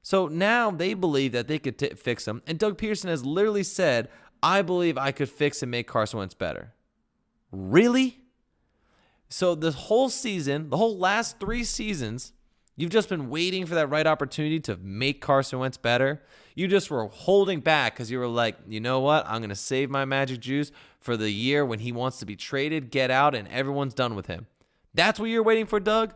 So now they believe that they could fix him. And Doug Peterson has literally said, I believe I could fix and make Carson Wentz better. Really? So this whole season, the whole last 3 seasons, you've just been waiting for that right opportunity to make Carson Wentz better. You just were holding back because you were like, you know what? I'm going to save my magic juice for the year when he wants to be traded, get out, and everyone's done with him. That's what you're waiting for, Doug?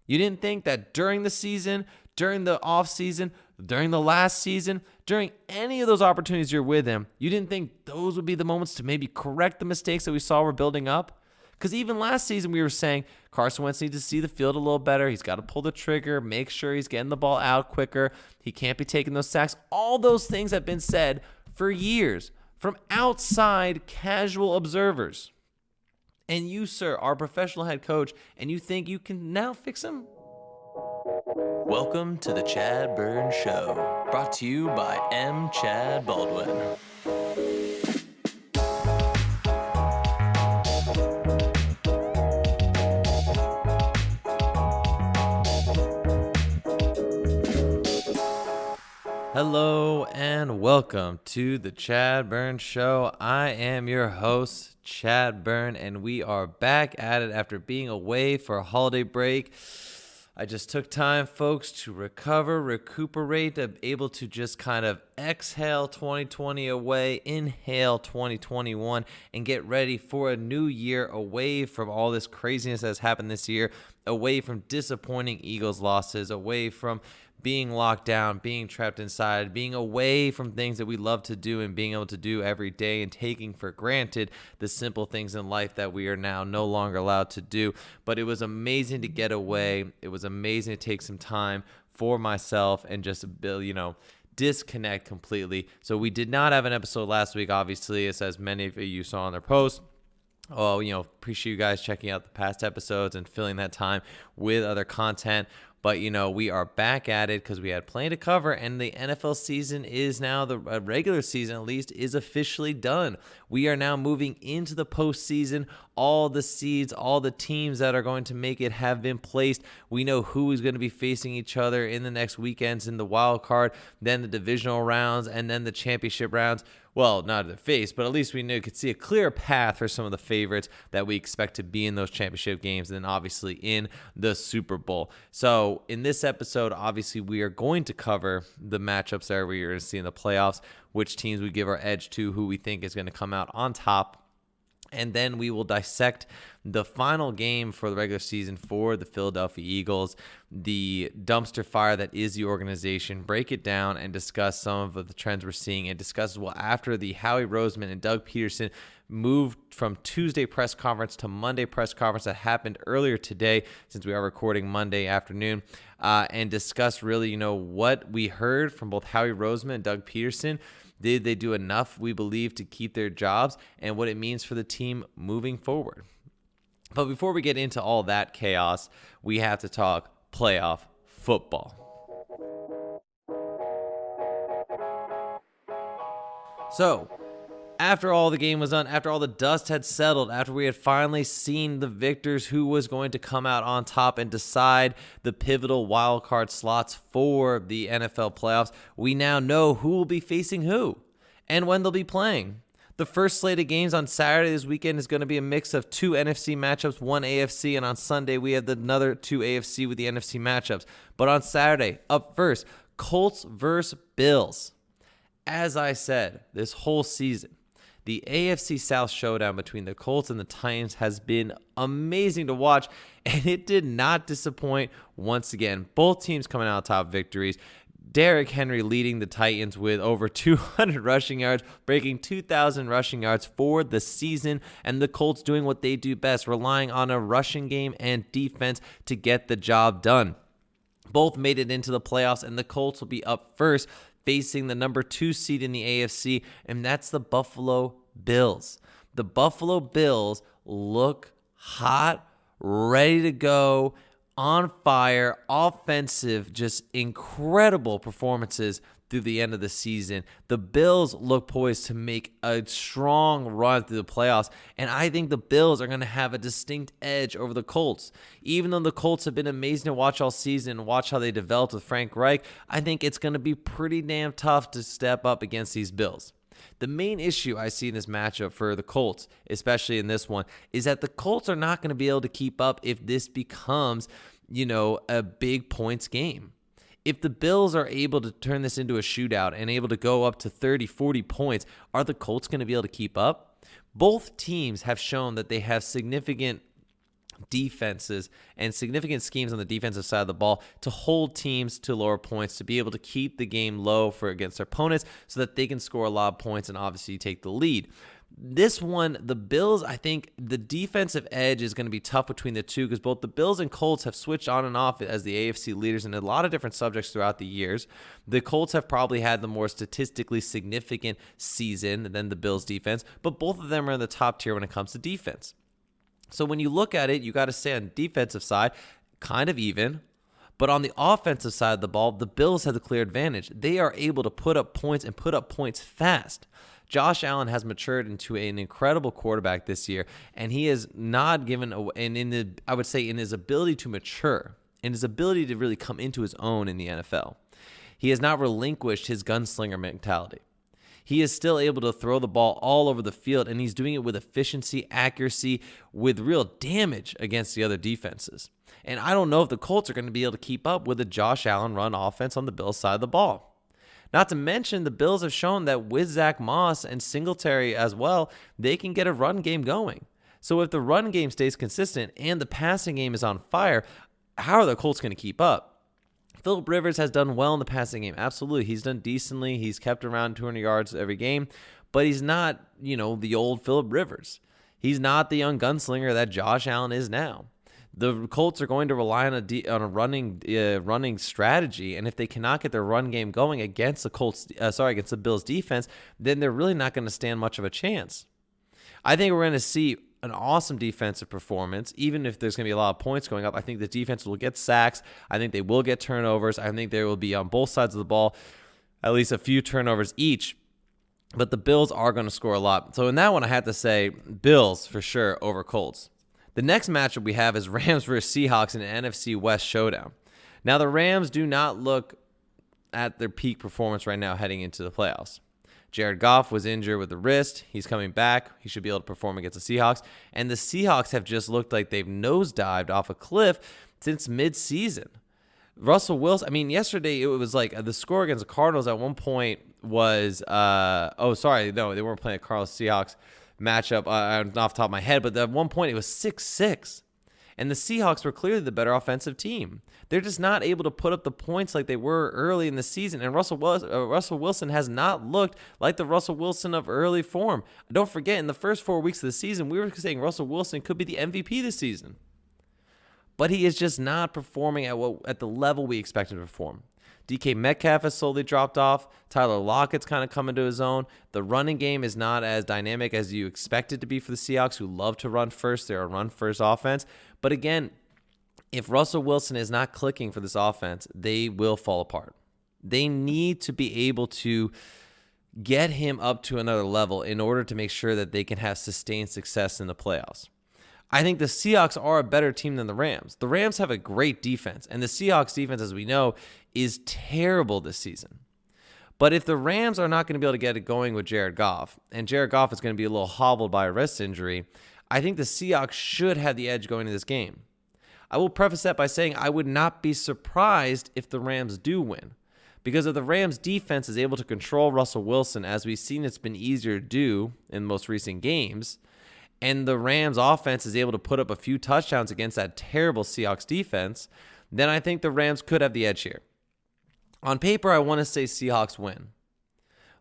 You didn't think that during the season, during the offseason, during the last season, during any of those opportunities you're with him, you didn't think those would be the moments to maybe correct the mistakes that we saw were building up? Because even last season we were saying Carson Wentz needs to see the field a little better. He's got to pull the trigger, make sure he's getting the ball out quicker. He can't be taking those sacks. All those things have been said for years from outside casual observers. And you, sir, are a professional head coach, and you think you can now fix him? Welcome to the ChadBurn Show, brought to you by M. Chad Baldwin. Hello and welcome to the ChadBurn Show. I am your host, ChadBurn, and we are back at it after being away for a holiday break. I just took time, folks, to recover, recuperate, able to just kind of exhale 2020 away, inhale 2021, and get ready for a new year away from all this craziness that's happened this year, away from disappointing Eagles losses, away from being locked down, being trapped inside, being away from things that we love to do and being able to do every day and taking for granted the simple things in life that we are now no longer allowed to do. But it was amazing to get away. It was amazing to take some time for myself and just, disconnect completely. So we did not have an episode last week, obviously, as many of you saw on their posts. Oh, appreciate you guys checking out the past episodes and filling that time with other content. But, we are back at it because we had plenty to cover, and the NFL season is now, the regular season at least, is officially done. We are now moving into the postseason. All the seeds, all the teams that are going to make it have been placed. We know who is going to be facing each other in the next weekends in the wild card, then the divisional rounds, and then the championship rounds. Well, not the face, but at least we could see a clear path for some of the favorites that we expect to be in those championship games, and then obviously in the Super Bowl. So in this episode, obviously we are going to cover the matchups that we are going to see in the playoffs, which teams we give our edge to, who we think is going to come out on top. And then we will dissect the final game for the regular season for the Philadelphia Eagles, the dumpster fire that is the organization, break it down and discuss some of the trends we're seeing, and discuss, after the Howie Roseman and Doug Peterson moved from Tuesday press conference to Monday press conference that happened earlier today, since we are recording Monday afternoon, and discuss really, what we heard from both Howie Roseman and Doug Peterson. Did they do enough, we believe, to keep their jobs, and what it means for the team moving forward? But before we get into all that chaos, we have to talk playoff football. So, after all the game was done, after all the dust had settled, after we had finally seen the victors, who was going to come out on top and decide the pivotal wildcard slots for the NFL playoffs, we now know who will be facing who and when they'll be playing. The first slate of games on Saturday this weekend is going to be a mix of 2 NFC matchups, 1 AFC, and on Sunday we have another 2 AFC with the NFC matchups. But on Saturday, up first, Colts versus Bills. As I said, this whole season, the AFC South showdown between the Colts and the Titans has been amazing to watch, and it did not disappoint once again. Both teams coming out top victories. Derrick Henry leading the Titans with over 200 rushing yards, breaking 2,000 rushing yards for the season, and the Colts doing what they do best, relying on a rushing game and defense to get the job done. Both made it into the playoffs, and the Colts will be up first, facing the number 2 seed in the AFC, and that's the Buffalo Bills. The Buffalo Bills look hot, ready to go, on fire, offensive, just incredible performances through the end of the season. The Bills look poised to make a strong run through the playoffs, and I think the Bills are going to have a distinct edge over the Colts. Even though the Colts have been amazing to watch all season and watch how they developed with Frank Reich, I think it's going to be pretty damn tough to step up against these Bills. The main issue I see in this matchup for the Colts, especially in this one, is that the Colts are not going to be able to keep up if this becomes, a big points game. If the Bills are able to turn this into a shootout and able to go up to 30, 40 points, are the Colts going to be able to keep up? Both teams have shown that they have significant defenses and significant schemes on the defensive side of the ball to hold teams to lower points, to be able to keep the game low for against their opponents so that they can score a lot of points and obviously take the lead. This one, the Bills, I think the defensive edge is going to be tough between the two because both the Bills and Colts have switched on and off as the AFC leaders in a lot of different subjects throughout the years. The Colts have probably had the more statistically significant season than the Bills defense, but both of them are in the top tier when it comes to defense. So when you look at it, you got to say on the defensive side, kind of even. But on the offensive side of the ball, the Bills have the clear advantage. They are able to put up points and put up points fast. Josh Allen has matured into an incredible quarterback this year, and he has not given away, and in his ability to mature, and his ability to really come into his own in the NFL, he has not relinquished his gunslinger mentality. He is still able to throw the ball all over the field, and he's doing it with efficiency, accuracy, with real damage against the other defenses. And I don't know if the Colts are going to be able to keep up with the Josh Allen run offense on the Bills side of the ball. Not to mention, the Bills have shown that with Zach Moss and Singletary as well, they can get a run game going. So if the run game stays consistent and the passing game is on fire, how are the Colts going to keep up? Phillip Rivers has done well in the passing game. Absolutely. He's done decently. He's kept around 200 yards every game, but he's not, the old Phillip Rivers. He's not the young gunslinger that Josh Allen is now. The Colts are going to rely on a running strategy, and if they cannot get their run game going against the Bills defense, then they're really not going to stand much of a chance. I think we're going to see an awesome defensive performance, even if there's going to be a lot of points going up. I think the defense will get sacks. I think they will get turnovers. I think there will be on both sides of the ball at least a few turnovers each. But the Bills are going to score a lot. So in that one, I have to say Bills for sure over Colts. The next matchup we have is Rams versus Seahawks in an NFC West showdown. Now, the Rams do not look at their peak performance right now heading into the playoffs. Jared Goff was injured with the wrist. He's coming back. He should be able to perform against the Seahawks. And the Seahawks have just looked like they've nosedived off a cliff since midseason. Russell Wilson, yesterday it was like the score against the Cardinals at one point was, they weren't playing a Cardinals-Seahawks matchup off the top of my head, but at one point it was 6-6. And the Seahawks were clearly the better offensive team. They're just not able to put up the points like they were early in the season. And Russell Wilson has not looked like the Russell Wilson of early form. Don't forget, in the first 4 weeks of the season, we were saying Russell Wilson could be the MVP this season. But he is just not performing at the level we expected to perform. DK Metcalf has slowly dropped off. Tyler Lockett's kind of come into his own. The running game is not as dynamic as you expect it to be for the Seahawks, who love to run first. They're a run-first offense. But again, if Russell Wilson is not clicking for this offense, they will fall apart. They need to be able to get him up to another level in order to make sure that they can have sustained success in the playoffs. I think the Seahawks are a better team than the Rams. The Rams have a great defense, and the Seahawks defense, as we know, is terrible this season. But if the Rams are not going to be able to get it going with Jared Goff, and Jared Goff is going to be a little hobbled by a wrist injury, I think the Seahawks should have the edge going in this game. I will preface that by saying I would not be surprised if the Rams do win. Because if the Rams defense is able to control Russell Wilson, as we've seen it's been easier to do in most recent games, and the Rams offense is able to put up a few touchdowns against that terrible Seahawks defense, then I think the Rams could have the edge here. On paper, I want to say Seahawks win.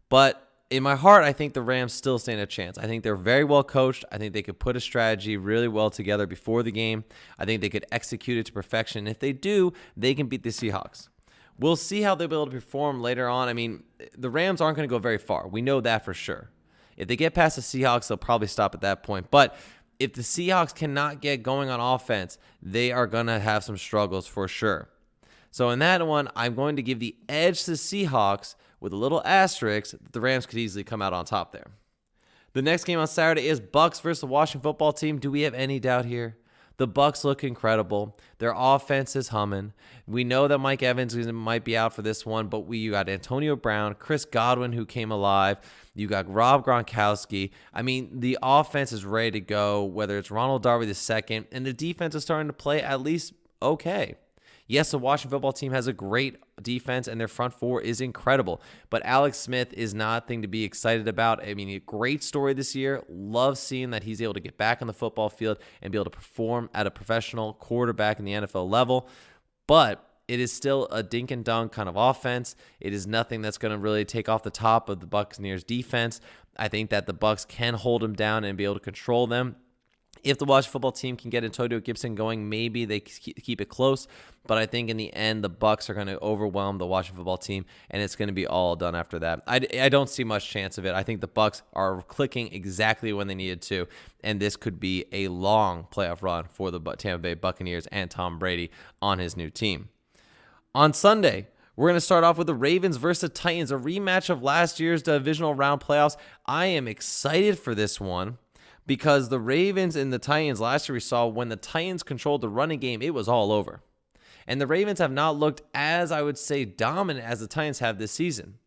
But in my heart, I think the Rams still stand a chance. I think they're very well coached. I think they could put a strategy really well together before the game. I think they could execute it to perfection. And if they do, they can beat the Seahawks. We'll see how they'll be able to perform later on. The Rams aren't going to go very far. We know that for sure. If they get past the Seahawks, they'll probably stop at that point. But if the Seahawks cannot get going on offense, they are going to have some struggles for sure. So in that one, I'm going to give the edge to the Seahawks with a little asterisk that the Rams could easily come out on top there. The next game on Saturday is Bucs versus the Washington football team. Do we have any doubt here? The Bucs look incredible. Their offense is humming. We know that Mike Evans might be out for this one, but you got Antonio Brown, Chris Godwin, who came alive. You got Rob Gronkowski. I mean, the offense is ready to go, whether it's Ronald Darby II, and the defense is starting to play at least okay. Yes, the Washington football team has a great defense, and their front four is incredible. But Alex Smith is nothing to be excited about. I mean, a great story this year. Love seeing that he's able to get back on the football field and be able to perform at a professional quarterback in the NFL level. But it is still a dink and dunk kind of offense. It is nothing that's going to really take off the top of the Buccaneers defense. I think that the Bucs can hold them down and be able to control them. If the Washington football team can get Antonio Gibson going, maybe they keep it close. But I think in the end, the Bucs are going to overwhelm the Washington football team, and it's going to be all done after that. I don't see much chance of it. I think the Bucs are clicking exactly when they needed to, and this could be a long playoff run for the Tampa Bay Buccaneers and Tom Brady on his new team. On Sunday, we're going to start off with the Ravens versus the Titans, a rematch of last year's divisional round playoffs. I am excited for this one, because the Ravens and the Titans, last year we saw when the Titans controlled the running game, it was all over. And the Ravens have not looked as, I would say, dominant as the Titans have this season.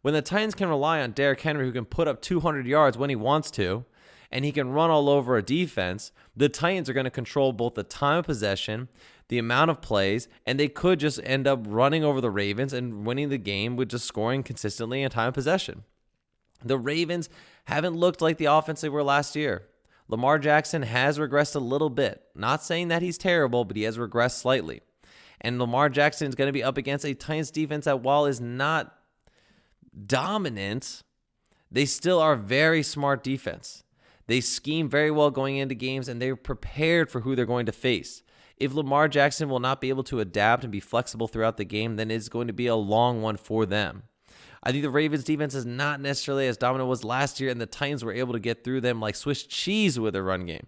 When the Titans can rely on Derrick Henry, who can put up 200 yards when he wants to, and he can run all over a defense, the Titans are going to control both the time of possession, the amount of plays, and they could just end up running over the Ravens and winning the game with just scoring consistently in time of possession. The Ravens haven't looked like the offense they were last year. Lamar Jackson has regressed a little bit. Not saying that he's terrible, but he has regressed slightly. And Lamar Jackson is going to be up against a Titans defense that, while is not dominant, they still are very smart defense. They scheme very well going into games, and they're prepared for who they're going to face. If Lamar Jackson will not be able to adapt and be flexible throughout the game, then it's going to be a long one for them. I think the Ravens defense is not necessarily as dominant as last year, and the Titans were able to get through them like Swiss cheese with their run game.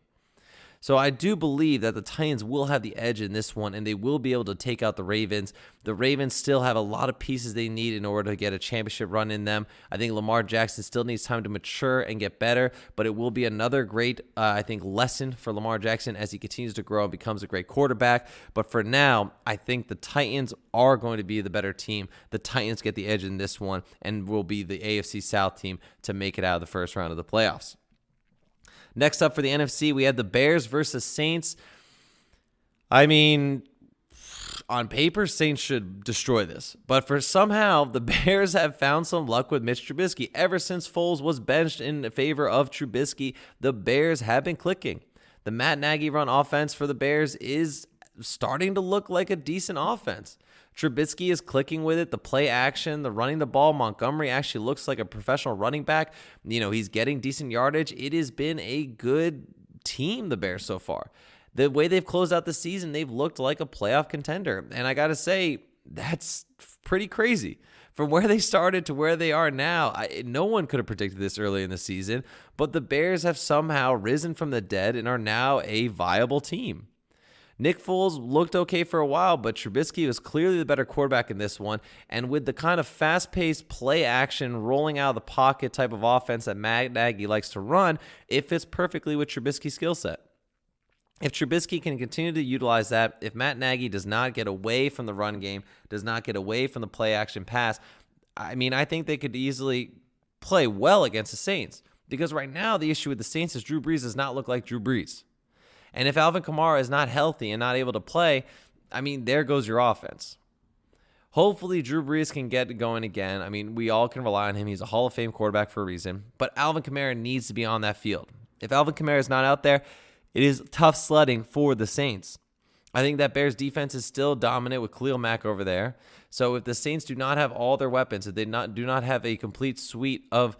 So I do believe that the Titans will have the edge in this one, and they will be able to take out the Ravens. The Ravens still have a lot of pieces they need in order to get a championship run in them. I think Lamar Jackson still needs time to mature and get better, but it will be another great, lesson for Lamar Jackson as he continues to grow and becomes a great quarterback. But for now, I think the Titans are going to be the better team. The Titans get the edge in this one and will be the AFC South team to make it out of the first round of the playoffs. Next up for the NFC, we had the Bears versus Saints. I mean, on paper, Saints should destroy this. But for somehow, the Bears have found some luck with Mitch Trubisky. Ever since Foles was benched in favor of Trubisky, the Bears have been clicking. The Matt Nagy run offense for the Bears is starting to look like a decent offense. Trubisky is clicking with it. The play action, the running the ball. Montgomery actually looks like a professional running back. You know, he's getting decent yardage. It has been a good team, the Bears, so far. The way they've closed out the season, they've looked like a playoff contender. And I got to say, that's pretty crazy. From where they started to where they are now, no one could have predicted this early in the season. But the Bears have somehow risen from the dead and are now a viable team. Nick Foles looked okay for a while, but Trubisky was clearly the better quarterback in this one. And with the kind of fast-paced play action, rolling out of the pocket type of offense that Matt Nagy likes to run, it fits perfectly with Trubisky's skill set. If Trubisky can continue to utilize that, if Matt Nagy does not get away from the run game, does not get away from the play action pass, I think they could easily play well against the Saints. Because right now, the issue with the Saints is Drew Brees does not look like Drew Brees. And if Alvin Kamara is not healthy and not able to play, there goes your offense. Hopefully, Drew Brees can get going again. We all can rely on him. He's a Hall of Fame quarterback for a reason. But Alvin Kamara needs to be on that field. If Alvin Kamara is not out there, it is tough sledding for the Saints. I think that Bears defense is still dominant with Khalil Mack over there. So if the Saints do not have all their weapons, if they do not have a complete suite of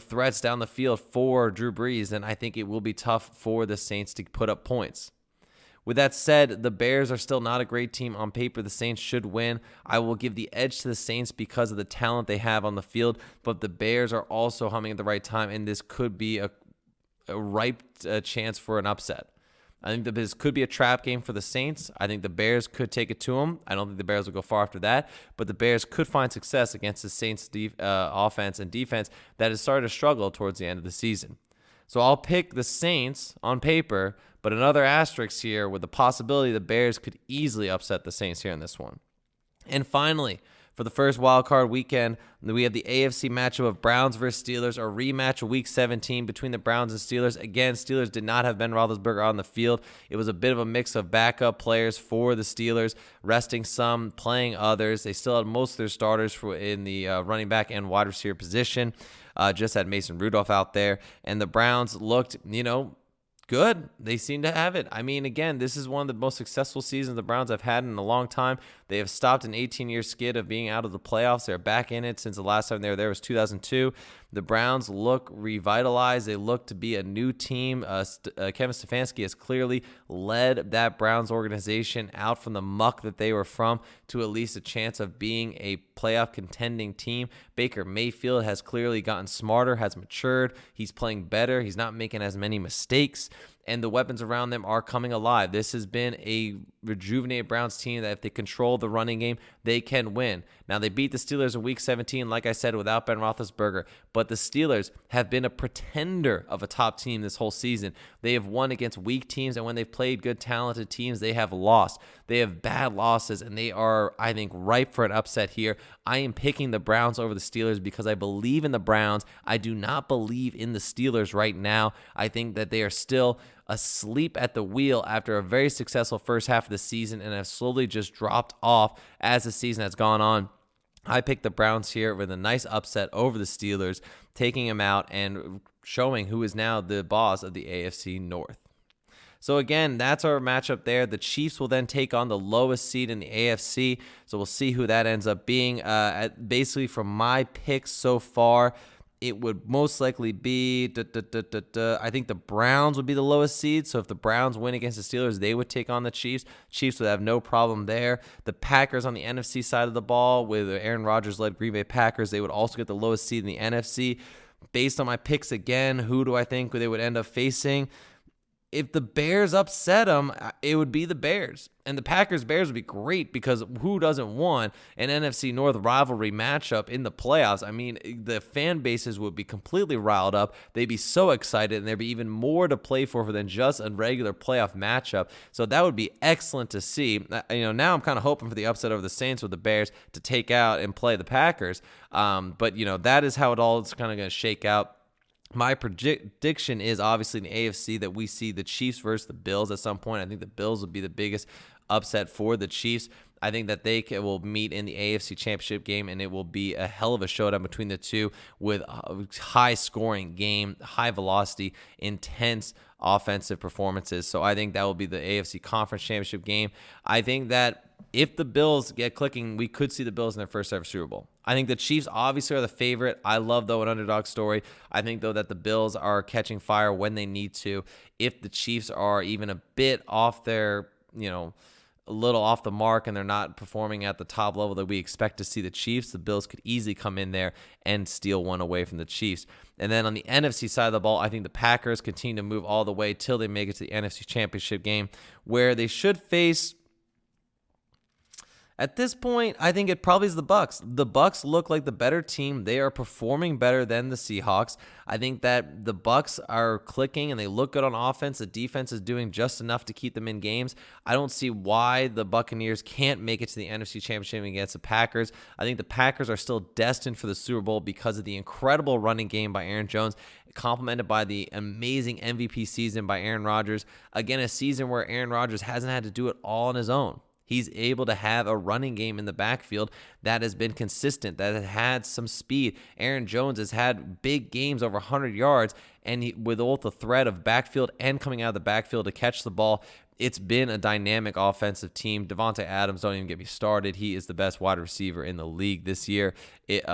threats down the field for Drew Brees, then I think it will be tough for the Saints to put up points. With that said, the Bears are still not a great team. On paper, the Saints should win. I will give the edge to the Saints because of the talent they have on the field, but the Bears are also humming at the right time, and this could be a ripe chance for an upset. I think that this could be a trap game for the Saints. I think the Bears could take it to them. I don't think the Bears will go far after that, but the Bears could find success against the Saints' offense and defense that has started to struggle towards the end of the season. So I'll pick the Saints on paper, but another asterisk here with the possibility the Bears could easily upset the Saints here in this one. And finally, for the first wildcard weekend, we have the AFC matchup of Browns versus Steelers, a rematch of Week 17 between the Browns and Steelers. Again, Steelers did not have Ben Roethlisberger on the field. It was a bit of a mix of backup players for the Steelers, resting some, playing others. They still had most of their starters in the running back and wide receiver position. Just had Mason Rudolph out there. And the Browns looked, good. They seem to have it. I mean, again, this is one of the most successful seasons the Browns have had in a long time. They have stopped an 18-year skid of being out of the playoffs. They're back in it since the last time they were there was 2002. The Browns look revitalized. They look to be a new team. Kevin Stefanski has clearly led that Browns organization out from the muck that they were from to at least a chance of being a playoff contending team. Baker Mayfield has clearly gotten smarter, has matured. He's playing better. He's not making as many mistakes, and the weapons around them are coming alive. This has been a rejuvenated Browns team that if they control the running game, they can win. Now, they beat the Steelers in Week 17, like I said, without Ben Roethlisberger, but the Steelers have been a pretender of a top team this whole season. They have won against weak teams, and when they've played good, talented teams, they have lost. They have bad losses, and they are, I think, ripe for an upset here. I am picking the Browns over the Steelers because I believe in the Browns. I do not believe in the Steelers right now. I think that they are still asleep at the wheel after a very successful first half of the season and have slowly just dropped off as the season has gone on. I picked the Browns here with a nice upset over the Steelers, taking them out and showing who is now the boss of the AFC North. So again, that's our matchup there. The Chiefs will then take on the lowest seed in the AFC. So we'll see who that ends up being. Basically, from my picks so far, it would most likely be, I think the Browns would be the lowest seed. So if the Browns win against the Steelers, they would take on the Chiefs. Chiefs would have no problem there. The Packers on the NFC side of the ball with Aaron Rodgers-led Green Bay Packers, they would also get the lowest seed in the NFC. Based on my picks again, who do I think they would end up facing? If the Bears upset them, it would be the Bears. And the Packers-Bears would be great because who doesn't want an NFC North rivalry matchup in the playoffs? I mean, the fan bases would be completely riled up. They'd be so excited, and there'd be even more to play for than just a regular playoff matchup. So that would be excellent to see. Now I'm kind of hoping for the upset over the Saints with the Bears to take out and play the Packers. But that is how it all is kind of going to shake out. My prediction is obviously in the AFC that we see the Chiefs versus the Bills at some point. I think the Bills will be the biggest upset for the Chiefs. I think that they will meet in the AFC Championship game, and it will be a hell of a showdown between the two with a high-scoring game, high-velocity, intense offensive performances. So I think that will be the AFC Conference Championship game. I think that if the Bills get clicking, we could see the Bills in their first ever Super Bowl. I think the Chiefs obviously are the favorite. I love, though, an underdog story. I think, though, that the Bills are catching fire when they need to. If the Chiefs are even a bit off their, a little off the mark and they're not performing at the top level that we expect to see the Chiefs, the Bills could easily come in there and steal one away from the Chiefs. And then on the NFC side of the ball, I think the Packers continue to move all the way till they make it to the NFC Championship game, where they should face... At this point, I think it probably is the Bucs. The Bucs look like the better team. They are performing better than the Seahawks. I think that the Bucs are clicking and they look good on offense. The defense is doing just enough to keep them in games. I don't see why the Buccaneers can't make it to the NFC Championship against the Packers. I think the Packers are still destined for the Super Bowl because of the incredible running game by Aaron Jones, complemented by the amazing MVP season by Aaron Rodgers. Again, a season where Aaron Rodgers hasn't had to do it all on his own. He's able to have a running game in the backfield that has been consistent, that has had some speed. Aaron Jones has had big games over 100 yards, and with both the threat of backfield and coming out of the backfield to catch the ball, it's been a dynamic offensive team. Devontae Adams, don't even get me started. He is the best wide receiver in the league this year,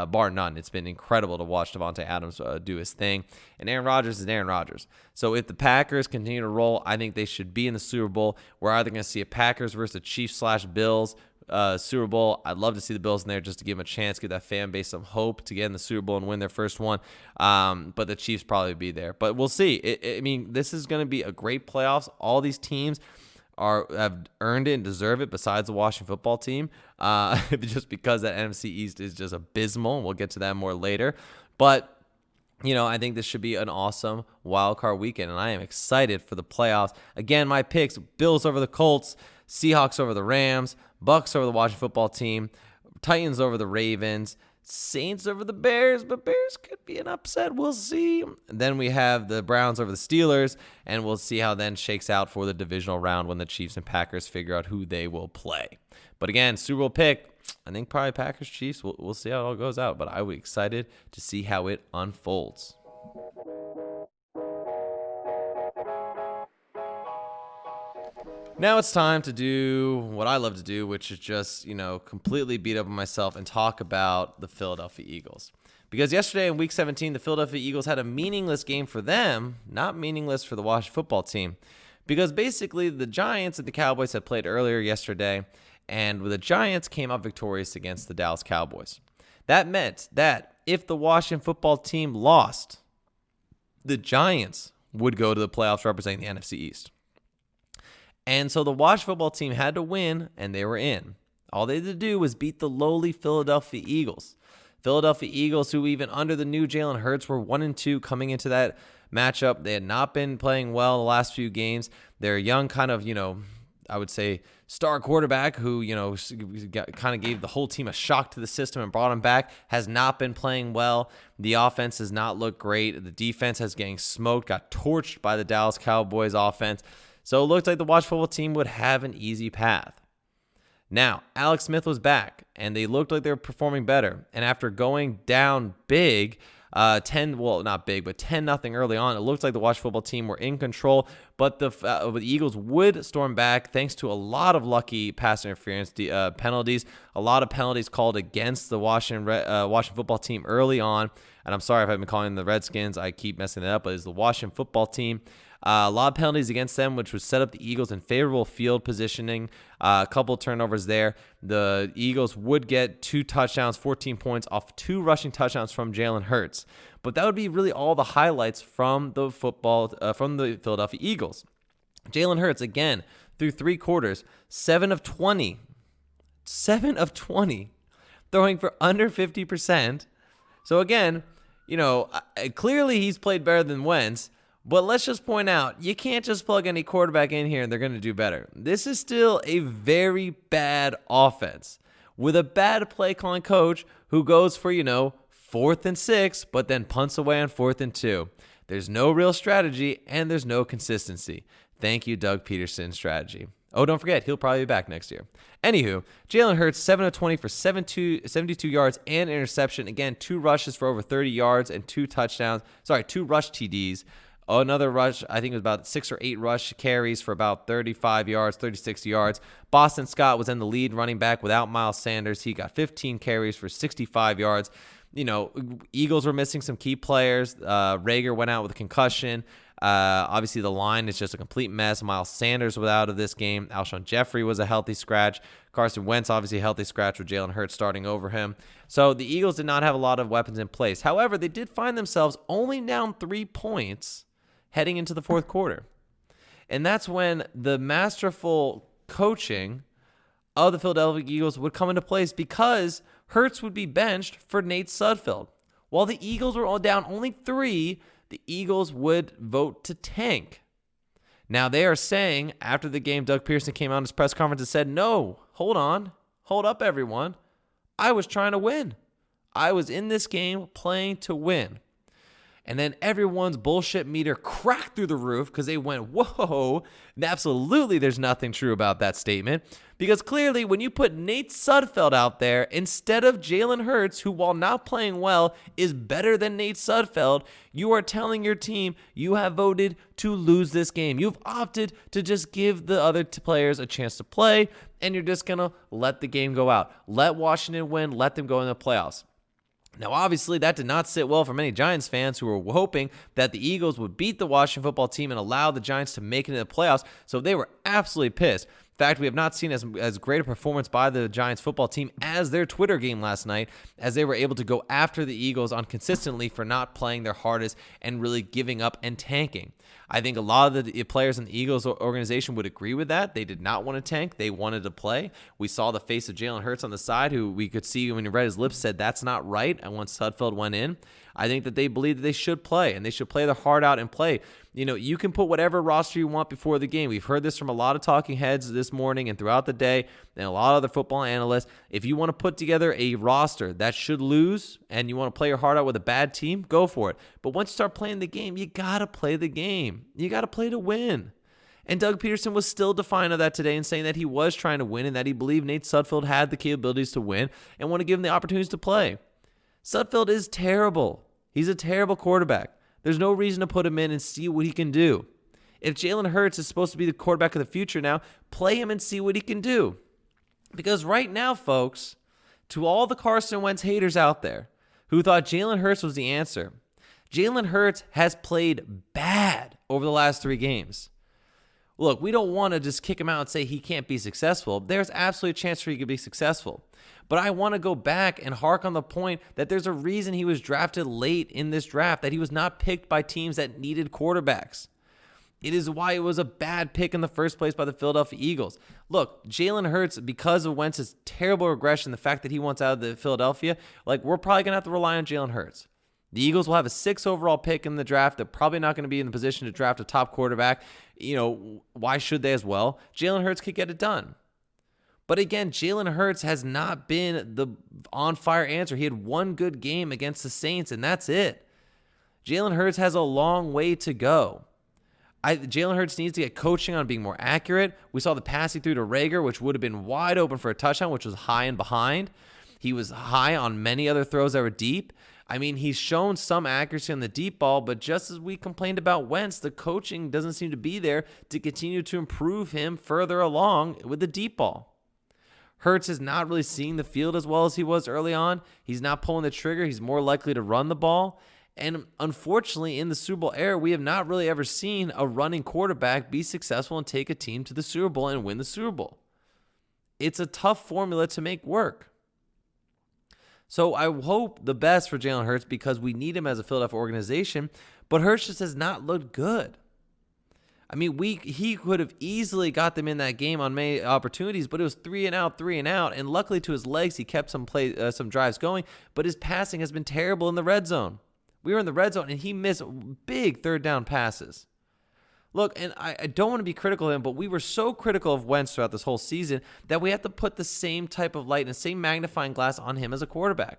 bar none. It's been incredible to watch Devontae Adams do his thing. And Aaron Rodgers is Aaron Rodgers. So if the Packers continue to roll, I think they should be in the Super Bowl. We're either going to see a Packers versus the Chiefs/Bills Super Bowl. I'd love to see the Bills in there just to give them a chance, give that fan base some hope to get in the Super Bowl and win their first one. But the Chiefs probably be there. But we'll see. I mean, this is going to be a great playoffs. All these teams have earned it and deserve it besides the Washington football team, just because that NFC East is just abysmal. We'll get to that more later. But I think this should be an awesome wild card weekend, and I am excited for the playoffs. Again, my picks: Bills over the Colts, Seahawks over the Rams, Bucks over the Washington football team, Titans over the Ravens, Saints over the Bears, but Bears could be an upset. We'll see. And then we have the Browns over the Steelers, and we'll see how then shakes out for the divisional round when the Chiefs and Packers figure out who they will play. But again, Super Bowl pick, I think probably Packers, Chiefs. We'll see how it all goes out, but I would be excited to see how it unfolds. Now it's time to do what I love to do, which is just, completely beat up on myself and talk about the Philadelphia Eagles. Because yesterday in Week 17, the Philadelphia Eagles had a meaningless game for them, not meaningless for the Washington football team. Because basically the Giants and the Cowboys had played earlier yesterday, and the Giants came out victorious against the Dallas Cowboys. That meant that if the Washington football team lost, the Giants would go to the playoffs representing the NFC East. And so the Washington football team had to win, and they were in. All they had to do was beat the lowly Philadelphia Eagles. Philadelphia Eagles, who even under the new Jalen Hurts were 1-2 coming into that matchup. They had not been playing well the last few games. They're young kind of, I would say, star quarterback who, kind of gave the whole team a shock to the system and brought him back, has not been playing well. The offense does not look great. The defense has getting smoked, got torched by the Dallas Cowboys offense. So it looked like the Washington football team would have an easy path. Now, Alex Smith was back, and they looked like they were performing better. And after going down big, 10-0 early on, it looked like the Washington football team were in control, but the Eagles would storm back thanks to a lot of lucky pass interference penalties, a lot of penalties called against the Washington football team early on. And I'm sorry if I've been calling them the Redskins. I keep messing it up, but it's the Washington football team. A lot of penalties against them, which would set up the Eagles in favorable field positioning. A couple turnovers there. The Eagles would get 2 touchdowns, 14 points off 2 rushing touchdowns from Jalen Hurts. But that would be really all the highlights from the Philadelphia Eagles. Jalen Hurts, again, through 3 quarters, 7 of 20, throwing for under 50%. So again, clearly he's played better than Wentz. But let's just point out, you can't just plug any quarterback in here and they're going to do better. This is still a very bad offense with a bad play calling coach who goes for, 4th and 6, but then punts away on 4th and 2. There's no real strategy and there's no consistency. Thank you, Doug Peterson's strategy. Oh, don't forget, he'll probably be back next year. Anywho, Jalen Hurts, 7 of 20 for 72 yards and interception. Again, 2 rushes for over 30 yards and 2 touchdowns. 2 rush TDs. Another rush, I think it was about 6 or 8 rush carries for about 35 yards, 36 yards. Boston Scott was in the lead running back without Miles Sanders. He got 15 carries for 65 yards. Eagles were missing some key players. Rager went out with a concussion. Obviously, the line is just a complete mess. Miles Sanders was out of this game. Alshon Jeffrey was a healthy scratch. Carson Wentz, obviously, a healthy scratch with Jalen Hurts starting over him. So the Eagles did not have a lot of weapons in place. However, they did find themselves only down 3 points heading into the 4th quarter. And that's when the masterful coaching of the Philadelphia Eagles would come into place because Hurts would be benched for Nate Sudfeld. While the Eagles were all down only 3, the Eagles would vote to tank. Now they are saying, after the game, Doug Peterson came out in his press conference and said, no, hold up everyone. I was trying to win. I was in this game playing to win. And then everyone's bullshit meter cracked through the roof because they went, whoa, absolutely there's nothing true about that statement. Because clearly when you put Nate Sudfeld out there instead of Jalen Hurts, who while not playing well is better than Nate Sudfeld, you are telling your team you have voted to lose this game. You've opted to just give the other players a chance to play, and you're just going to let the game go out. Let Washington win. Let them go in the playoffs. Now, obviously, that did not sit well for many Giants fans who were hoping that the Eagles would beat the Washington football team and allow the Giants to make it into the playoffs, so they were absolutely pissed. In fact, we have not seen as great a performance by the Giants football team as their Twitter game last night, as they were able to go after the Eagles on consistently for not playing their hardest and really giving up and tanking. I think a lot of the players in the Eagles organization would agree with that. They did not want to tank. They wanted to play. We saw the face of Jalen Hurts on the side, who we could see when he read his lips said that's not right. And once Sudfeld went in, I think that they believe that they should play, and they should play their heart out and play. You can put whatever roster you want before the game. We've heard this from a lot of talking heads this morning and throughout the day, and a lot of other football analysts. If you want to put together a roster that should lose and you want to play your heart out with a bad team, go for it. But once you start playing the game, you got to play the game. You got to play to win. And Doug Peterson was still defiant of that today and saying that he was trying to win and that he believed Nate Sudfeld had the capabilities to win and want to give him the opportunities to play. Sudfeld is terrible. He's a terrible quarterback. There's no reason to put him in and see what he can do. If Jalen Hurts is supposed to be the quarterback of the future now, play him and see what he can do. Because right now, folks, to all the Carson Wentz haters out there who thought Jalen Hurts was the answer, Jalen Hurts has played bad over the last 3 games. Look, we don't want to just kick him out and say he can't be successful. There's absolutely a chance for he could be successful. But I want to go back and hark on the point that there's a reason he was drafted late in this draft, that he was not picked by teams that needed quarterbacks. It is why it was a bad pick in the first place by the Philadelphia Eagles. Look, Jalen Hurts, because of Wentz's terrible regression, the fact that he wants out of the Philadelphia, we're probably going to have to rely on Jalen Hurts. The Eagles will have a 6th overall pick in the draft. They're probably not going to be in the position to draft a top quarterback. Why should they as well? Jalen Hurts could get it done. But again, Jalen Hurts has not been the on-fire answer. He had 1 good game against the Saints, and that's it. Jalen Hurts has a long way to go. Jalen Hurts needs to get coaching on being more accurate. We saw the pass he threw to Rager, which would have been wide open for a touchdown, which was high and behind. He was high on many other throws that were deep. He's shown some accuracy on the deep ball, but just as we complained about Wentz, the coaching doesn't seem to be there to continue to improve him further along with the deep ball. Hurts is not really seeing the field as well as he was early on. He's not pulling the trigger. He's more likely to run the ball. And unfortunately, in the Super Bowl era, we have not really ever seen a running quarterback be successful and take a team to the Super Bowl and win the Super Bowl. It's a tough formula to make work. So I hope the best for Jalen Hurts because we need him as a Philadelphia organization, but Hurts just has not looked good. He could have easily got them in that game on many opportunities, but it was 3 and out, and luckily to his legs, he kept some drives going, but his passing has been terrible in the red zone. We were in the red zone, and he missed big 3rd down passes. Look, and I don't want to be critical of him, but we were so critical of Wentz throughout this whole season that we have to put the same type of light and the same magnifying glass on him as a quarterback.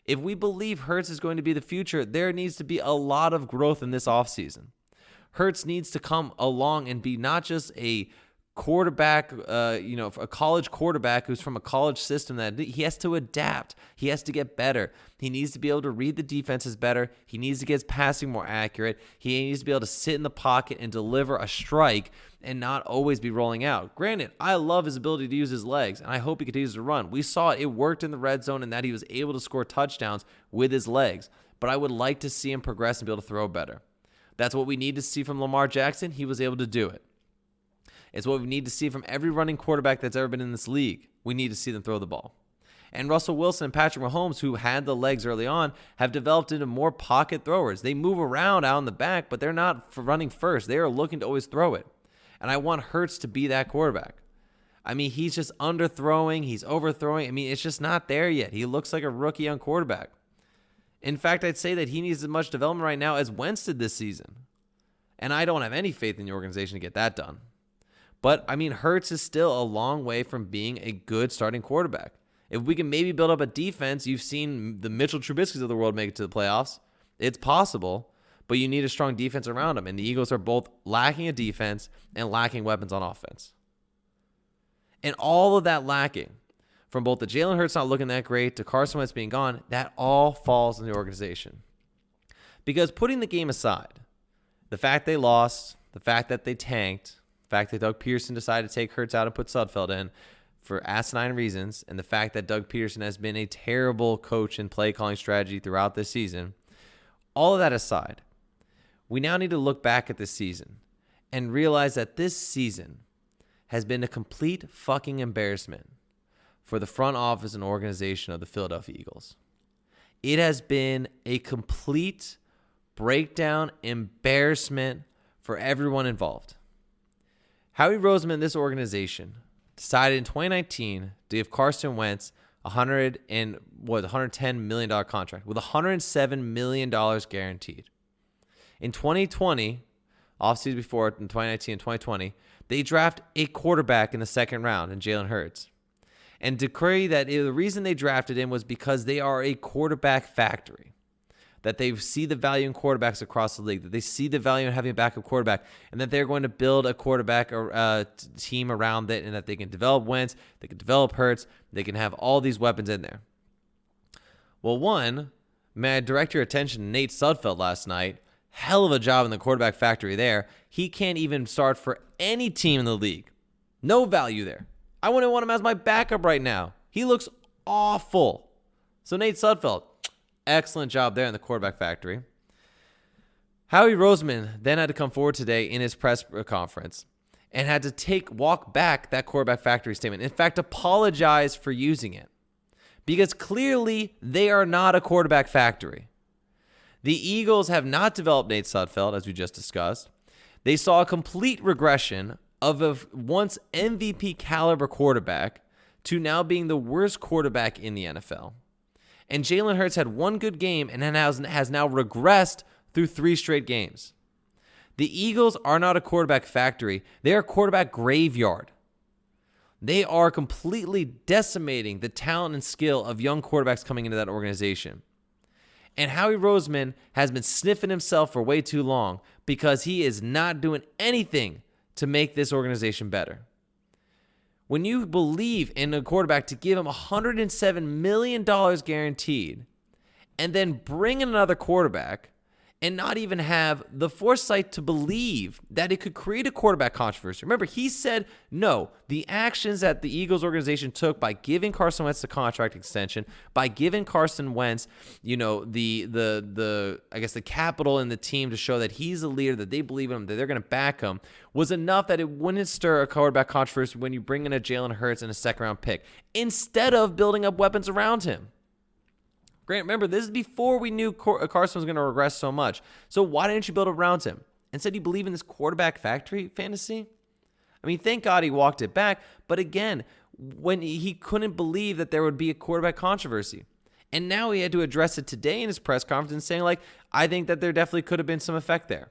If we believe Hurts is going to be the future, there needs to be a lot of growth in this offseason. Hurts needs to come along and be not just a quarterback, a college quarterback who's from a college system that he has to adapt. He has to get better. He needs to be able to read the defenses better. He needs to get his passing more accurate. He needs to be able to sit in the pocket and deliver a strike and not always be rolling out. Granted, I love his ability to use his legs, and I hope he continues to run. We saw it worked in the red zone and that he was able to score touchdowns with his legs. But I would like to see him progress and be able to throw better. That's what we need to see from Lamar Jackson. He was able to do it. It's what we need to see from every running quarterback that's ever been in this league. We need to see them throw the ball. And Russell Wilson and Patrick Mahomes, who had the legs early on, have developed into more pocket throwers. They move around out in the back, but they're not running first. They are looking to always throw it. And I want Hurts to be that quarterback. He's just underthrowing. He's overthrowing. It's just not there yet. He looks like a rookie young quarterback. In fact, I'd say that he needs as much development right now as Wentz did this season. And I don't have any faith in the organization to get that done. But, Hurts is still a long way from being a good starting quarterback. If we can maybe build up a defense, you've seen the Mitchell Trubisky's of the world make it to the playoffs. It's possible, but you need a strong defense around them. And the Eagles are both lacking a defense and lacking weapons on offense. And all of that lacking, from both the Jalen Hurts not looking that great to Carson Wentz being gone, that all falls in the organization. Because putting the game aside, the fact they lost, the fact that they tanked, the fact that Doug Peterson decided to take Hurts out and put Sudfeld in for asinine reasons, and the fact that Doug Peterson has been a terrible coach and play calling strategy throughout this season, all of that aside, we now need to look back at this season and realize that this season has been a complete fucking embarrassment for the front office and organization of the Philadelphia Eagles. It has been a complete breakdown, embarrassment for everyone involved. Howie Roseman and this organization decided in 2019 to give Carson Wentz $110 million contract with $107 million guaranteed. In 2020, offseason before, in 2019 and 2020, they draft a quarterback in the second round in Jalen Hurts. And decree that the reason they drafted him was because they are a quarterback factory. That they see the value in quarterbacks across the league, that they see the value in having a backup quarterback, and that they're going to build a quarterback team around it, and that they can develop Wentz, they can develop Hurts, they can have all these weapons in there. Well, one, may I direct your attention to Nate Sudfeld last night. Hell of a job in the quarterback factory there. He can't even start for any team in the league. No value there. I wouldn't want him as my backup right now. He looks awful. So Nate Sudfeld, excellent job there in the quarterback factory. Howie Roseman then had to come forward today in his press conference and had to walk back that quarterback factory statement. In fact, apologize for using it because clearly they are not a quarterback factory. The Eagles have not developed Nate Sudfeld, as we just discussed. They saw a complete regression of a once MVP caliber quarterback to now being the worst quarterback in the NFL. And Jalen Hurts had one good game and has now regressed through 3 straight games. The Eagles are not a quarterback factory. They are a quarterback graveyard. They are completely decimating the talent and skill of young quarterbacks coming into that organization. And Howie Roseman has been sniffing himself for way too long because he is not doing anything to make this organization better. When you believe in a quarterback to give him $107 million guaranteed and then bring in another quarterback and not even have the foresight to believe that it could create a quarterback controversy. Remember, he said no. The actions that the Eagles organization took by giving Carson Wentz the contract extension, by giving Carson Wentz, the capital in the team to show that he's a leader, that they believe in him, that they're going to back him, was enough that it wouldn't stir a quarterback controversy when you bring in a Jalen Hurts and a second-round pick, instead of building up weapons around him. Grant, remember, this is before we knew Carson was going to regress so much. So why didn't you build around him? Instead, you believe in this quarterback factory fantasy? I mean, thank God he walked it back. But again, when he couldn't believe that there would be a quarterback controversy. And now he had to address it today in his press conference and saying, I think that there definitely could have been some effect there.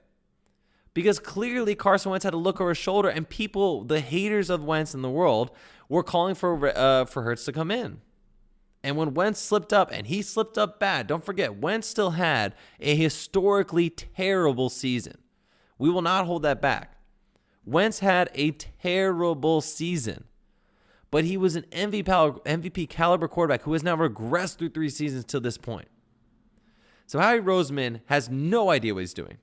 Because clearly Carson Wentz had to look over his shoulder, and people, the haters of Wentz in the world, were calling for Hurts to come in. And when Wentz slipped up, and he slipped up bad, don't forget, Wentz still had a historically terrible season. We will not hold that back. Wentz had a terrible season, but he was an MVP caliber quarterback who has now regressed through 3 seasons to this point. So Howie Roseman has no idea what he's doing.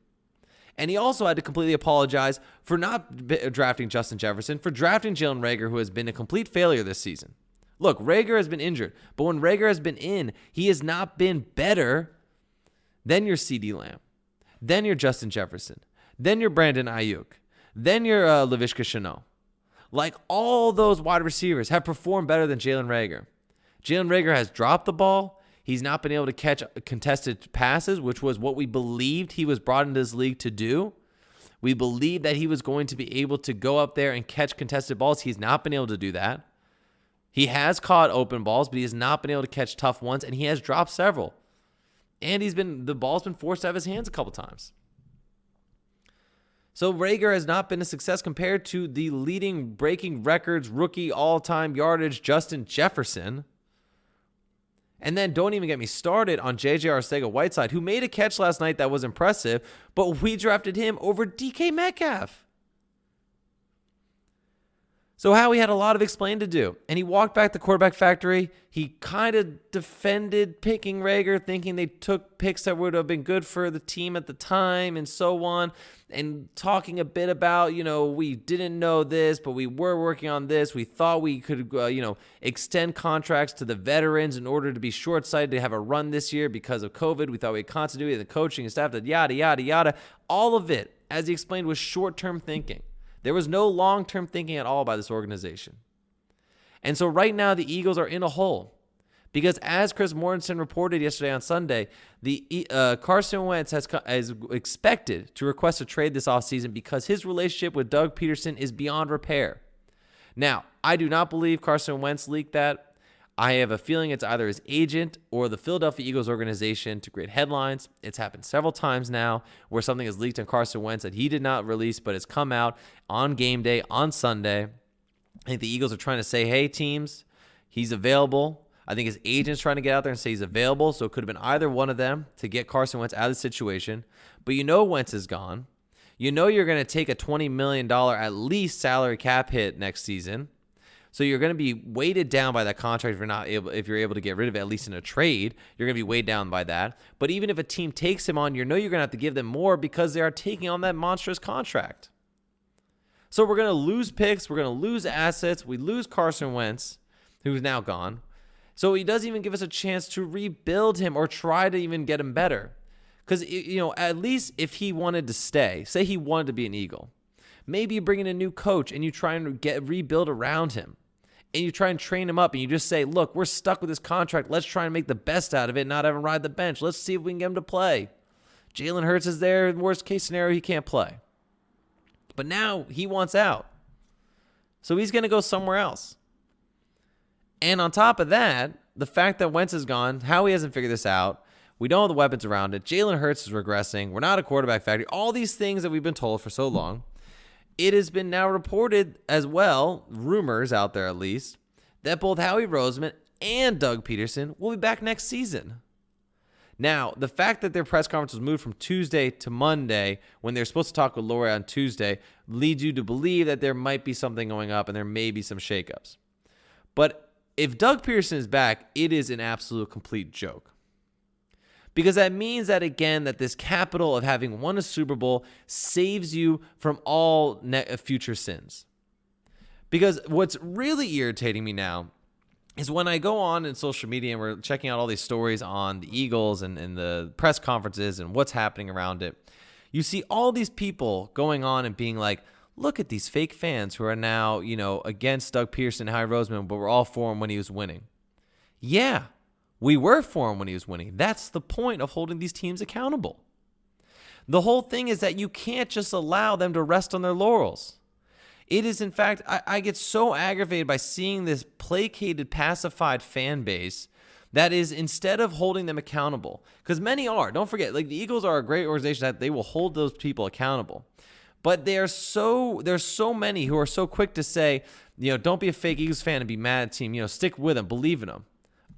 And he also had to completely apologize for not drafting Justin Jefferson, for drafting Jalen Reagor, who has been a complete failure this season. Look, Reagor has been injured, but when Reagor has been in, he has not been better than your CeeDee Lamb, than your Justin Jefferson, than your Brandon Ayuk, than your Laviska Shenault. All those wide receivers have performed better than Jalen Reagor. Jalen Reagor has dropped the ball. He's not been able to catch contested passes, which was what we believed he was brought into this league to do. We believed that he was going to be able to go up there and catch contested balls. He's not been able to do that. He has caught open balls, but he has not been able to catch tough ones, and he has dropped several. And the ball's been forced out of his hands a couple times. So Reagor has not been a success compared to the leading breaking records rookie all-time yardage Justin Jefferson. And then don't even get me started on J.J. Arcega-Whiteside, who made a catch last night that was impressive, but we drafted him over DK Metcalf. So Howie had a lot of explaining to do, and he walked back the quarterback factory. He kind of defended picking Reagor, thinking they took picks that would have been good for the team at the time and so on, and talking a bit about, we didn't know this, but we were working on this. We thought we could, extend contracts to the veterans in order to be short-sighted to have a run this year because of COVID. We thought we had continuity of the coaching and staff, yada, yada, yada. All of it, as he explained, was short-term thinking. There was no long-term thinking at all by this organization. And so right now the Eagles are in a hole because as Chris Mortensen reported yesterday on Sunday, the Carson Wentz is expected to request a trade this offseason because his relationship with Doug Peterson is beyond repair. Now, I do not believe Carson Wentz leaked that. I have a feeling it's either his agent or the Philadelphia Eagles organization to create headlines. It's happened several times now where something is leaked on Carson Wentz that he did not release, but it's come out on game day on Sunday. I think the Eagles are trying to say, hey, teams, he's available. I think his agent's trying to get out there and say he's available, so it could have been either one of them to get Carson Wentz out of the situation. But you know Wentz is gone. You know you're going to take a $20 million at least salary cap hit next season. So you're going to be weighted down by that contract if you're able to get rid of it, at least in a trade. You're going to be weighed down by that. But even if a team takes him on, you're going to have to give them more because they are taking on that monstrous contract. So we're going to lose picks. We're going to lose assets. We lose Carson Wentz, who's now gone. So he doesn't even give us a chance to rebuild him or try to even get him better. Because, at least if he wanted to stay, say he wanted to be an Eagle, maybe you bring in a new coach and you try and rebuild around him. And you try and train him up and you just say, look, we're stuck with this contract. Let's try and make the best out of it, not have him ride the bench. Let's see if we can get him to play. Jalen Hurts is there. In worst case scenario, he can't play. But now he wants out. So he's going to go somewhere else. And on top of that, the fact that Wentz is gone, how he hasn't figured this out, we don't have the weapons around it. Jalen Hurts is regressing. We're not a quarterback factory. All these things that we've been told for so long. It has been now reported as well, rumors out there at least, that both Howie Roseman and Doug Peterson will be back next season. Now, the fact that their press conference was moved from Tuesday to Monday when they're supposed to talk with Lori on Tuesday leads you to believe that there might be something going up and there may be some shakeups. But if Doug Peterson is back, it is an absolute complete joke. Because that means that, again, that this capital of having won a Super Bowl saves you from all future sins. Because what's really irritating me now is when I go on in social media and we're checking out all these stories on the Eagles and the press conferences and what's happening around it, you see all these people going on and being like, look at these fake fans who are now, against Doug Peterson and Howie Roseman, but we're all for him when he was winning. Yeah. We were for him when he was winning. That's the point of holding these teams accountable. The whole thing is that you can't just allow them to rest on their laurels. It is, in fact, I get so aggravated by seeing this placated, pacified fan base that is, instead of holding them accountable, because many are. Don't forget, the Eagles are a great organization that they will hold those people accountable. But there's so many who are so quick to say, don't be a fake Eagles fan and be mad at the team. Stick with them, believe in them.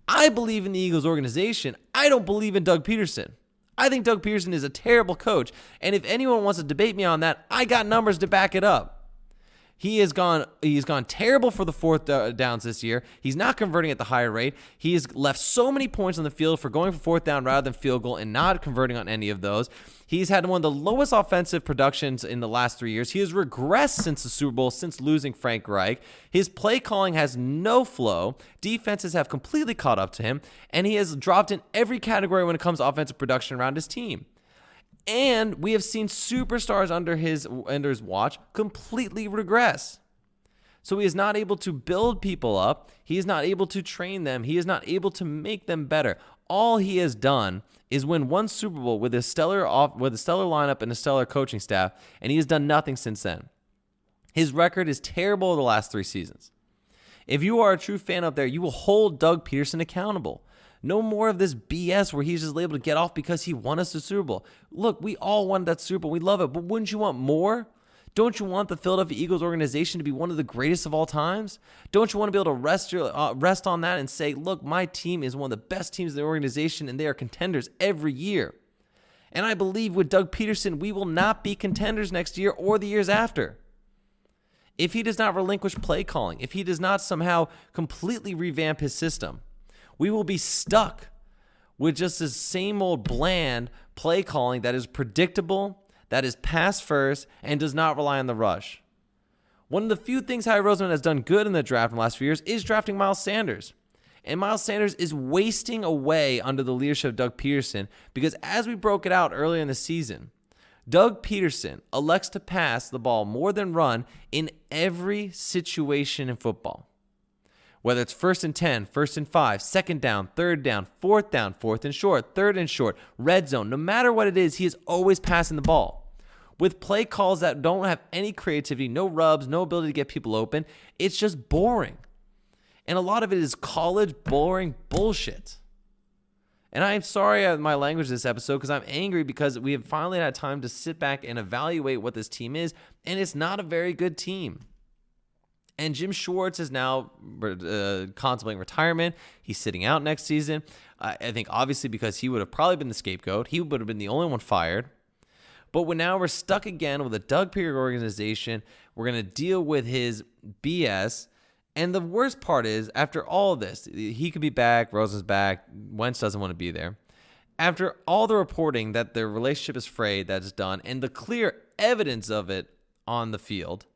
I believe in the Eagles organization. I don't believe in Doug Peterson. I think Doug Peterson is a terrible coach. And if anyone wants to debate me on that, I got numbers to back it up. He's gone terrible for the fourth downs this year. He's not converting at the higher rate. He has left so many points on the field for going for fourth down rather than field goal and not converting on any of those. He's had one of the lowest offensive productions in the last 3 years. He has regressed since the Super Bowl, since losing Frank Reich. His play calling has no flow. Defenses have completely caught up to him, and he has dropped in every category when it comes to offensive production around his team. And we have seen superstars under his watch completely regress. So he is not able to build people up. He is not able to train them. He is not able to make them better. All he has done is win one Super Bowl with a stellar lineup and a stellar coaching staff, and he has done nothing since then. His record is terrible the last 3 seasons. If you are a true fan out there, you will hold Doug Peterson accountable. No more of this BS where he's just able to get off because he won us the Super Bowl. Look, we all wanted that Super Bowl. We love it. But wouldn't you want more? Don't you want the Philadelphia Eagles organization to be one of the greatest of all times? Don't you want to be able to rest on that and say, look, my team is one of the best teams in the organization and they are contenders every year. And I believe with Doug Peterson, we will not be contenders next year or the years after. If he does not relinquish play calling, if he does not somehow completely revamp his system, we will be stuck with just this same old bland play calling that is predictable, that is pass first, and does not rely on the rush. One of the few things Howie Roseman has done good in the draft in the last few years is drafting Miles Sanders. And Miles Sanders is wasting away under the leadership of Doug Peterson because as we broke it out earlier in the season, Doug Peterson elects to pass the ball more than run in every situation in football. Whether it's 1st and 10, 1st and 5, 2nd down, 3rd down, 4th and short, 3rd and short, red zone, no matter what it is, he is always passing the ball. With play calls that don't have any creativity, no rubs, no ability to get people open, it's just boring. And a lot of it is college boring bullshit. And I'm sorry at my language this episode because I'm angry because we have finally had time to sit back and evaluate what this team is, and it's not a very good team. And Jim Schwartz is now contemplating retirement. He's sitting out next season. I think obviously because he would have probably been the scapegoat. He would have been the only one fired. But now we're stuck again with a Doug Peterson organization. We're going to deal with his BS. And the worst part is, after all of this, he could be back, Rosen's back, Wentz doesn't want to be there. After all the reporting that their relationship is frayed, that's done, and the clear evidence of it on the field,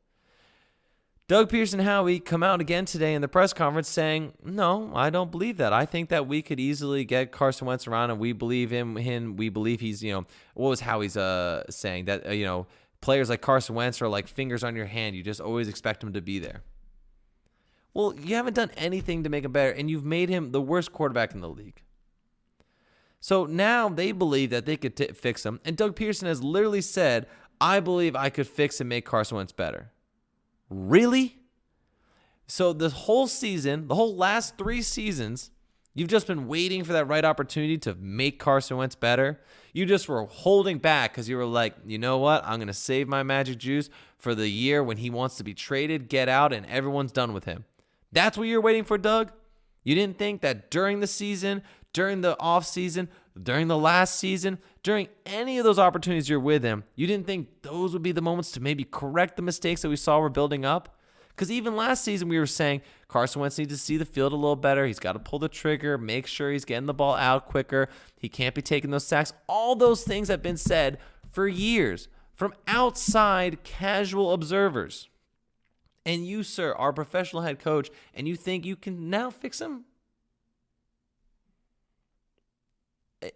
Doug Peterson and Howie come out again today in the press conference saying, no, I don't believe that. I think that we could easily get Carson Wentz around, and we believe him. We believe he's, what was Howie's saying? That, players like Carson Wentz are like fingers on your hand. You just always expect him to be there. Well, you haven't done anything to make him better, and you've made him the worst quarterback in the league. So now they believe that they could fix him, and Doug Peterson has literally said, I believe I could fix and make Carson Wentz better. Really? So this whole season, the whole last 3 seasons, you've just been waiting for that right opportunity to make Carson Wentz better. You just were holding back because you were like, you know what? I'm going to save my magic juice for the year when he wants to be traded, get out, and everyone's done with him. That's what you're waiting for, Doug? You didn't think that during the season, during the offseason, during the last season, during any of those opportunities you're with him, you didn't think those would be the moments to maybe correct the mistakes that we saw were building up? Because even last season we were saying Carson Wentz needs to see the field a little better. He's got to pull the trigger, make sure he's getting the ball out quicker. He can't be taking those sacks. All those things have been said for years from outside casual observers. And you, sir, are a professional head coach, and you think you can now fix him?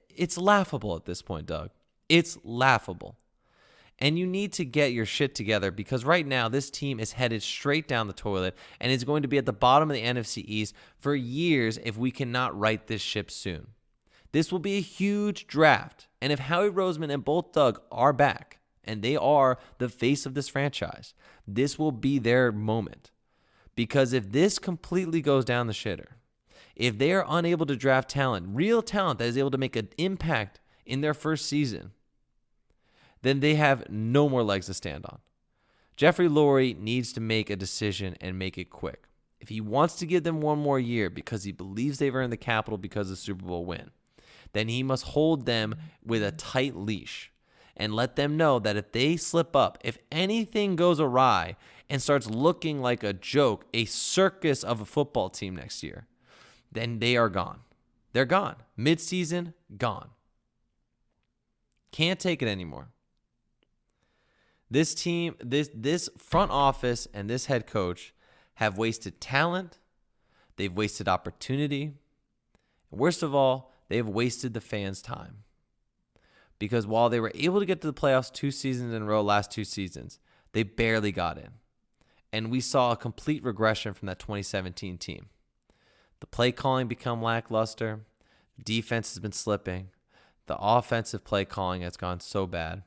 It's laughable at this point, Doug. It's laughable. And you need to get your shit together because right now this team is headed straight down the toilet and is going to be at the bottom of the NFC East for years if we cannot right this ship soon. This will be a huge draft. And if Howie Roseman and both Doug are back, and they are the face of this franchise, this will be their moment. Because if this completely goes down the shitter, if they are unable to draft talent, real talent that is able to make an impact in their first season, then they have no more legs to stand on. Jeffrey Lurie needs to make a decision and make it quick. If he wants to give them one more year because he believes they've earned the capital because of the Super Bowl win, then he must hold them with a tight leash and let them know that if they slip up, if anything goes awry and starts looking like a joke, a circus of a football team next year, then they are gone. They're gone. Mid-season, gone. Can't take it anymore. This team, this front office and this head coach have wasted talent. They've wasted opportunity. Worst of all, they've wasted the fans' time. Because while they were able to get to the playoffs 2 seasons in a row, last 2 seasons, they barely got in. And we saw a complete regression from that 2017 team. The play calling become lackluster. Defense has been slipping. The offensive play calling has gone so bad.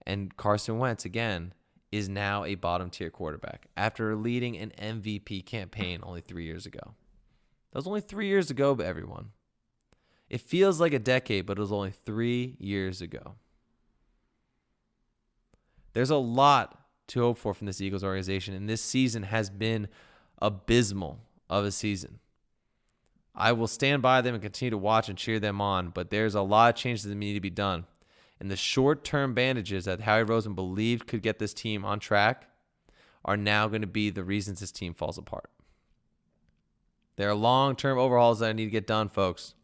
And Carson Wentz, again, is now a bottom-tier quarterback after leading an MVP campaign only 3 years ago. That was only 3 years ago, everyone. It feels like a decade, but it was only 3 years ago. There's a lot to hope for from this Eagles organization, and this season has been abysmal of a season. I will stand by them and continue to watch and cheer them on, but there's a lot of changes that need to be done. And the short-term bandages that Howie Roseman believed could get this team on track are now going to be the reasons this team falls apart. There are long-term overhauls that need to get done, folks.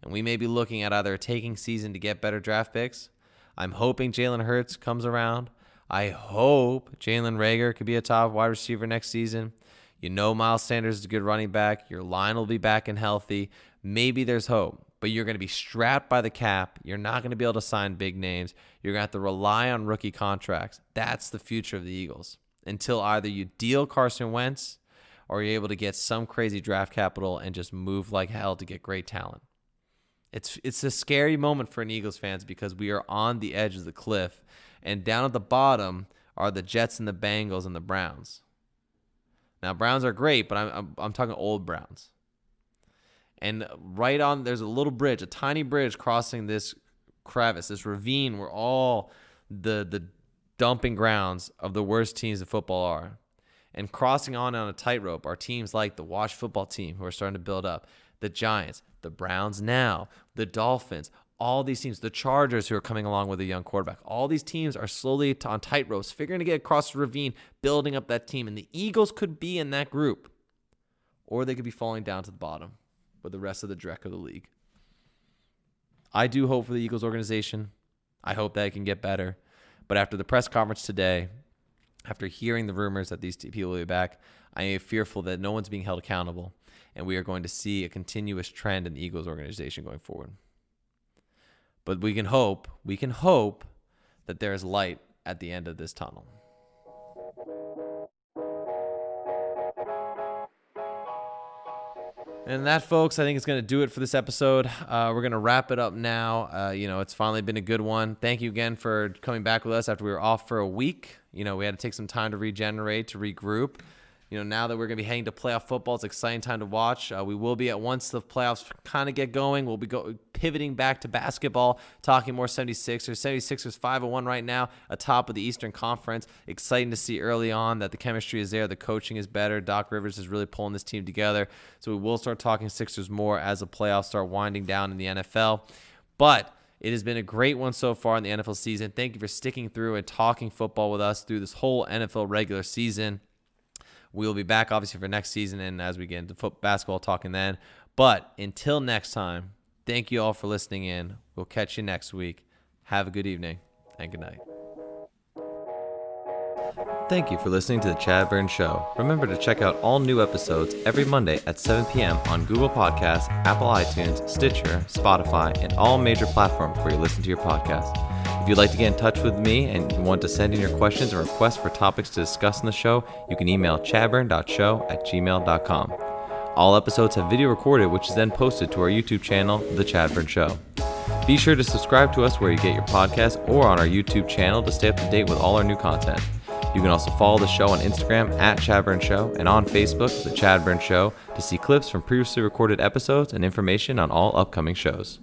And we may be looking at either a taking season to get better draft picks. I'm hoping Jalen Hurts comes around. I hope Jalen Reagor could be a top wide receiver next season. You know Miles Sanders is a good running back. Your line will be back and healthy. Maybe there's hope. but you're going to be strapped by the cap. You're not going to be able to sign big names. You're going to have to rely on rookie contracts. That's the future of the Eagles until either you deal Carson Wentz or you're able to get some crazy draft capital and just move like hell to get great talent. It's a scary moment for an Eagles fans because we are on the edge of the cliff, and down at the bottom are the Jets and the Bengals and the Browns. Now, Browns are great, but I'm talking old Browns. And right on, there's a little bridge, a tiny bridge crossing this crevice, this ravine where all the dumping grounds of the worst teams in football are. And crossing on a tightrope are teams like the Wash football team who are starting to build up, the Giants, the Browns now, the Dolphins, all these teams, the Chargers who are coming along with a young quarterback. All these teams are slowly on tightropes, figuring to get across the ravine, building up that team. And the Eagles could be in that group, or they could be falling down to the bottom with the rest of the dreck of the league. I do hope for the Eagles organization. I hope that it can get better. But after the press conference today, after hearing the rumors that these people will be back, I am fearful that no one's being held accountable, and we are going to see a continuous trend in the Eagles organization going forward. But we can hope that there is light at the end of this tunnel. And that, folks, I think is going to do it for this episode. We're going to wrap it up now. It's finally been a good one. Thank you again for coming back with us after we were off for a week. We had to take some time to regenerate, to regroup. Now that we're going to be heading to playoff football, it's an exciting time to watch. We will be once the playoffs kind of get going, we'll be pivoting back to basketball, talking more 76ers. 76ers 5-1 right now, atop of the Eastern Conference. Exciting to see early on that the chemistry is there, the coaching is better. Doc Rivers is really pulling this team together. So we will start talking Sixers more as the playoffs start winding down in the NFL. But it has been a great one so far in the NFL season. Thank you for sticking through and talking football with us through this whole NFL regular season. We will be back, obviously, for next season and as we get into basketball talking then. But until next time, thank you all for listening in. We'll catch you next week. Have a good evening and good night. Thank you for listening to the ChadBurn Show. Remember to check out all new episodes every Monday at 7 p.m. on Google Podcasts, Apple iTunes, Stitcher, Spotify, and all major platforms where you listen to your podcast. If you'd like to get in touch with me and want to send in your questions or requests for topics to discuss in the show, you can email chadburn.show@gmail.com. All episodes have video recorded, which is then posted to our YouTube channel, The ChadBurn Show. Be sure to subscribe to us where you get your podcasts or on our YouTube channel to stay up to date with all our new content. You can also follow the show on Instagram at ChadBurn Show and on Facebook, The ChadBurn Show, to see clips from previously recorded episodes and information on all upcoming shows.